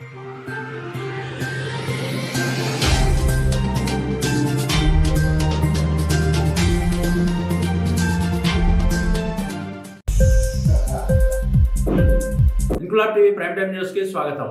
Inquilab TV prime time news కి స్వాగతం.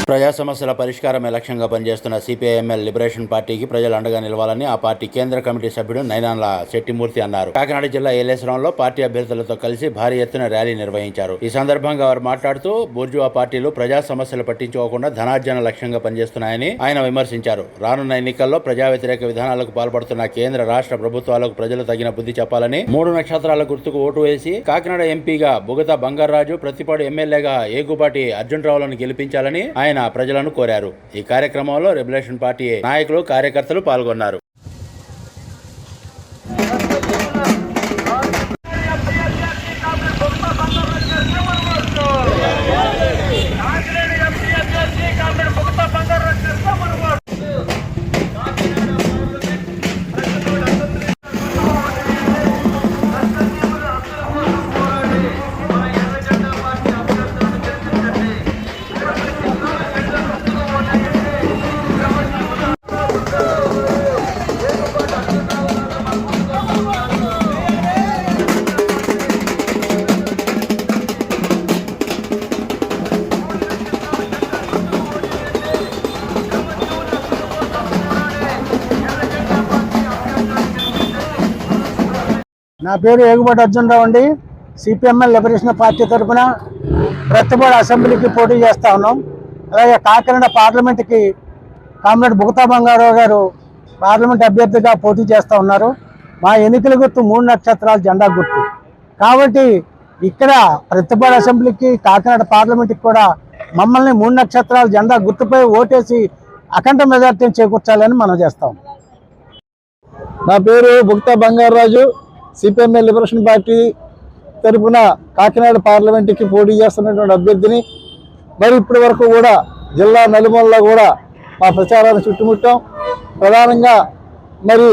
ప్రజా సమస్యల పరిష్కారమే లక్ష్యంగా పనిచేస్తున్న సిపిఐఎంఎల్ లిబరేషన్ పార్టీకి ప్రజలు అండగా నిలవాలని ఆ పార్టీ కేంద్ర కమిటీ సభ్యుడు నైనాన్ల శెట్టిమూర్తి అన్నారు. కాకినాడ జిల్లా ఏలేశ్వరంలో పార్టీ అభ్యర్థులతో కలిసి భారీ ఎత్తున ర్యాలీ నిర్వహించారు. ఈ సందర్భంగా వారు మాట్లాడుతూ బూర్జువా పార్టీలు ప్రజా సమస్యలు పట్టించుకోకుండా ధనార్జన లక్ష్యంగా పనిచేస్తున్నాయని ఆయన విమర్శించారు. రానున్న ఎన్నికల్లో ప్రజా వ్యతిరేక విధానాలకు పాల్పడుతున్న కేంద్ర రాష్ట్ర ప్రభుత్వాలకు ప్రజలు తగిన బుద్ధి చెప్పాలని, 3 నక్షత్రాల గుర్తుకు ఓటు వేసి కాకినాడ ఎంపీగా బుగతా బంగారాజు, ప్రతిపాడు ఎమ్మెల్యేగా ఏగుపాటి అర్జునరావులను గెలిపించాలని ఆయన ప్రజలను కోరారు. ఈ కార్యక్రమంలో లిబరేషన్ పార్టీ నాయకులు, కార్యకర్తలు పాల్గొన్నారు. నా పేరు ఏగుపాటి అర్జునరావు అండి. సిపిఎంఎల్ లిబరేషన్ పార్టీ తరఫున ప్రతిపాడు అసెంబ్లీకి పోటీ చేస్తూ ఉన్నాం. అలాగే కాకినాడ పార్లమెంట్కి కామ్రేడ్ బుగతా బంగారావు గారు పార్లమెంట్ అభ్యర్థిగా పోటీ చేస్తూ ఉన్నారు. మా ఎన్నికల గుర్తు 3 నక్షత్రాల జెండా గుర్తు కాబట్టి ఇక్కడ ప్రతిపాడు అసెంబ్లీకి, కాకినాడ పార్లమెంట్కి కూడా మమ్మల్ని 3 నక్షత్రాల జెండా గుర్తుపై ఓటేసి అఖండ మెజార్టీని చేకూర్చాలని మనం చేస్తాం. నా పేరు Bugatha Bangarraju. CPML liberation party తరఫున కాకినాడ పార్లమెంట్కి పోటీ చేస్తున్నటువంటి అభ్యర్థిని. మరి ఇప్పటి వరకు కూడా జిల్లా నలుమూలలో కూడా మా ప్రచారాన్ని చుట్టుముట్టాం. ప్రధానంగా మరి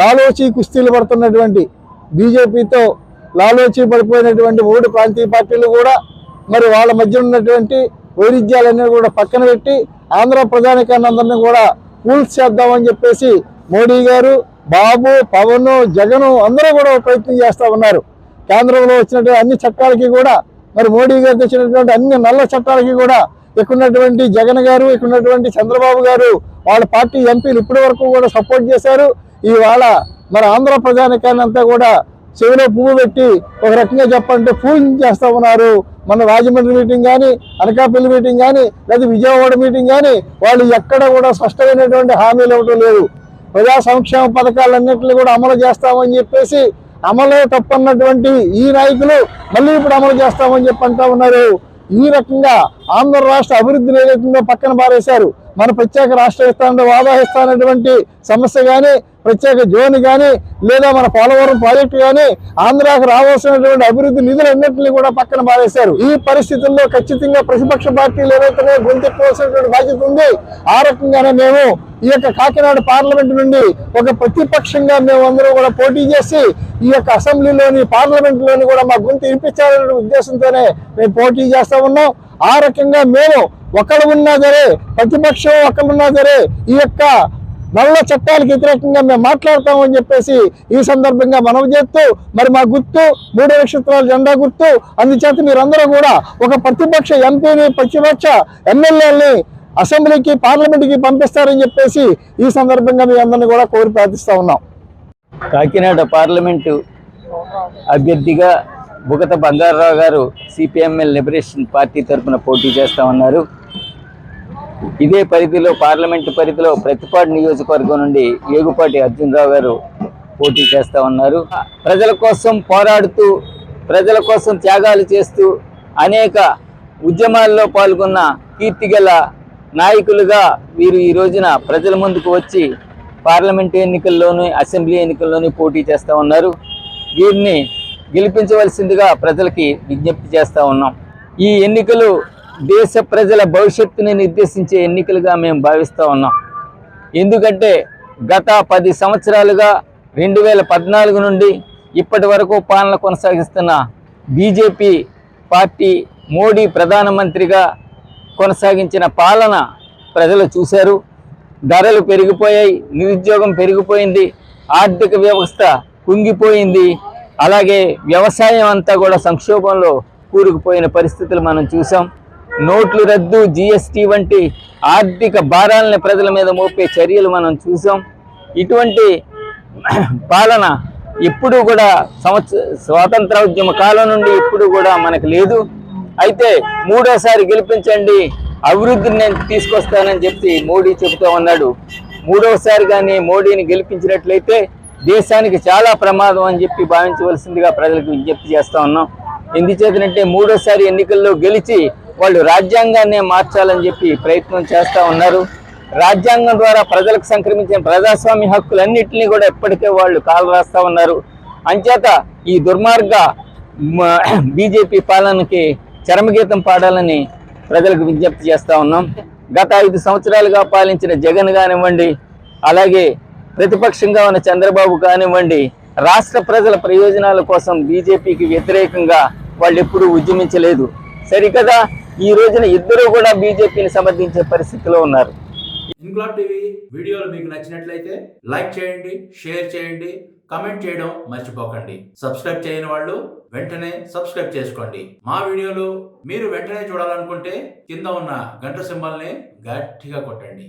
లాలోచీ కుస్తీలు పడుతున్నటువంటి బీజేపీతో లాలోచీ పడిపోయినటువంటి 3 ప్రాంతీయ పార్టీలు కూడా మరి వాళ్ళ మధ్య ఉన్నటువంటి వైరుధ్యాలన్నీ కూడా పక్కన పెట్టి ఆంధ్ర ప్రజానికాన్ని అందరినీ కూడా కూల్స్ చేద్దామని చెప్పేసి మోడీ గారు, బాబు, పవన్, జగన్ అందరూ కూడా ప్రయత్నం చేస్తూ ఉన్నారు. కేంద్రంలో వచ్చినటువంటి అన్ని చట్టాలకి కూడా, మరి మోడీ గారు తెచ్చినటువంటి అన్ని నల్ల చట్టాలకి కూడా ఇక్కడున్నటువంటి జగన్ గారు, ఇక్కడున్నటువంటి చంద్రబాబు గారు, వాళ్ళ పార్టీ ఎంపీలు ఇప్పటి వరకు కూడా సపోర్ట్ చేశారు. ఇవాళ మరి ఆంధ్ర ప్రజానికాన్ని అంతా కూడా చెవిలో పువ్వు పెట్టి ఒక రకంగా చెప్పంటే పూజింగ్ చేస్తూ ఉన్నారు. మన రాజమండ్రి మీటింగ్ కానీ, అనకాపల్లి మీటింగ్ కానీ, లేదా విజయవాడ మీటింగ్ కానీ వాళ్ళు ఎక్కడ కూడా స్పష్టమైనటువంటి హామీలు ఇవ్వడం లేదు. ప్రజా సంక్షేమ పథకాలన్నింటినీ కూడా అమలు చేస్తామని చెప్పేసి అమలే తప్పన్నటువంటి ఈ నాయకులు మళ్ళీ ఇప్పుడు అమలు చేస్తామని చెప్పి అంటా ఉన్నారు. ఈ రకంగా ఆంధ్ర రాష్ట్ర అభివృద్ధిని ఏదైతుందో పక్కన పారేశారు. మన ప్రత్యేక రాష్ట్ర ఇస్తానంటే వాదాహిస్తానటువంటి సమస్య కానీ, ప్రత్యేక జోన్ కానీ, లేదా మన పోలవరం ప్రాజెక్టు కానీ, ఆంధ్రాకు రావాల్సినటువంటి అభివృద్ధి నిధులన్నింటినీ కూడా పక్కన పారేశారు. ఈ పరిస్థితుల్లో ఖచ్చితంగా ప్రతిపక్ష పార్టీలు ఏవైతే గొంతెత్తవలసినటువంటి బాధ్యత ఉంది. ఆ రకంగానే మేము ఈ యొక్క కాకినాడ పార్లమెంట్ నుండి ఒక ప్రతిపక్షంగా మేము అందరూ కూడా పోటీ చేసి ఈ యొక్క అసెంబ్లీలోని, పార్లమెంట్లోని కూడా మా గొంతు వినిపించాలనే ఉద్దేశంతోనే మేము పోటీ చేస్తూ ఉన్నాం. ఆ రకంగా మేము ఒకళ్ళు ఉన్నా సరే, ప్రతిపక్షం ఒకళ్ళున్నా సరే, ఈ యొక్క నల్ల చట్టాలకు వ్యతిరేకంగా మేము మాట్లాడతామని చెప్పేసి ఈ సందర్భంగా మనవి చేస్తూ, మరి మా గుర్తు 3 నక్షత్రాల జెండా గుర్తు. అందుచేత మీరందరూ కూడా ఒక ప్రతిపక్ష ఎంపీని, ప్రతిపక్ష ఎమ్మెల్యేలని అసెంబ్లీకి, పార్లమెంట్కి పంపిస్తారని చెప్పేసి ఈ సందర్భంగా మీ అందరినీ కూడా కోరి ప్రార్థిస్తూ ఉన్నాం. కాకినాడ పార్లమెంటు అభ్యర్థిగా బుగతా బంగారావు గారు సిపిఎంఎల్ లిబరేషన్ పార్టీ తరఫున పోటీ చేస్తూ ఉన్నారు. ఇదే పరిధిలో, పార్లమెంటు పరిధిలో ప్రతిపాడు నియోజకవర్గం నుండి ఏగుపాటి అర్జునరావు గారు పోటీ చేస్తూ ఉన్నారు. ప్రజల కోసం పోరాడుతూ, ప్రజల కోసం త్యాగాలు చేస్తూ అనేక ఉద్యమాల్లో పాల్గొన్న కీర్తిగల నాయకులుగా వీరు ఈ రోజున ప్రజల ముందుకు వచ్చి పార్లమెంటు ఎన్నికల్లోనూ, అసెంబ్లీ ఎన్నికల్లోనూ పోటీ చేస్తూ ఉన్నారు. వీరిని గెలిపించవలసిందిగా ప్రజలకి విజ్ఞప్తి చేస్తూ ఉన్నాం. ఈ ఎన్నికలు దేశ ప్రజల భవిష్యత్తుని నిర్దేశించే ఎన్నికలుగా మేము భావిస్తూ ఉన్నాం. ఎందుకంటే గత 10 సంవత్సరాలుగా 2014 నుండి ఇప్పటి వరకు పాలన కొనసాగిస్తున్న బీజేపీ పార్టీ మోడీ ప్రధానమంత్రిగా కొనసాగించిన పాలన ప్రజలు చూశారు. ధరలు పెరిగిపోయాయి, నిరుద్యోగం పెరిగిపోయింది, ఆర్థిక వ్యవస్థ కుంగిపోయింది, అలాగే వ్యవసాయం అంతా కూడా సంక్షోభంలో కూరుకుపోయిన పరిస్థితులు మనం చూసాం. నోట్లు రద్దు, జిఎస్టీ వంటి ఆర్థిక భారాలని ప్రజల మీద మోపే చర్యలు మనం చూసాం. ఇటువంటి పాలన ఇప్పుడు కూడా స్వాతంత్ర ఉద్యమ కాలం నుండి ఇప్పుడు కూడా మనకు లేదు. అయితే మూడోసారి గెలిపించండి, అభివృద్ధిని నేను తీసుకొస్తానని చెప్పి మోడీ చెబుతూ ఉన్నాడు. మూడోసారి కానీ మోడీని గెలిపించినట్లయితే దేశానికి చాలా ప్రమాదం అని చెప్పి భావించవలసిందిగా ప్రజలకు విజ్ఞప్తి చేస్తూ ఉన్నాం. ఎందుచేతనంటే మూడోసారి ఎన్నికల్లో గెలిచి వాళ్ళు రాజ్యాంగాన్నే మార్చాలని చెప్పి ప్రయత్నం చేస్తూ ఉన్నారు. రాజ్యాంగం ద్వారా ప్రజలకు సంక్రమించిన ప్రజాస్వామ్య హక్కులన్నింటినీ కూడా ఎప్పటికే వాళ్ళు కాలు రాస్తూ ఉన్నారు. అంచేత ఈ దుర్మార్గ బీజేపీ పాలనకి చరమగీతం పాడాలని ప్రజలకు విజ్ఞప్తి చేస్తూ ఉన్నాం. గత 5 సంవత్సరాలుగా పాలించిన జగన్ కానివ్వండి, అలాగే ప్రతిపక్షంగా ఉన్న చంద్రబాబు కానివ్వండి, రాష్ట్ర ప్రజల ప్రయోజనాల కోసం బీజేపీకి వ్యతిరేకంగా వాళ్ళు ఎప్పుడూ ఉద్యమించలేదు. సరికదా ఈ రోజున ఇద్దరూ కూడా బీజేపీని సమర్థించే పరిస్థితిలో ఉన్నారు. ఇంక్లాబ్ టీవీ వీడియోలు మీకు నచ్చినట్లయితే లైక్ చేయండి, షేర్ చేయండి, కమెంట్ చేయడం మర్చిపోకండి. సబ్స్క్రైబ్ చేయని వాళ్ళు వెంటనే సబ్స్క్రైబ్ చేసుకోండి. మా వీడియోలు మీరు వెంటనే చూడాలనుకుంటే కింద ఉన్న గంట సింబల్ని గట్టిగా కొట్టండి.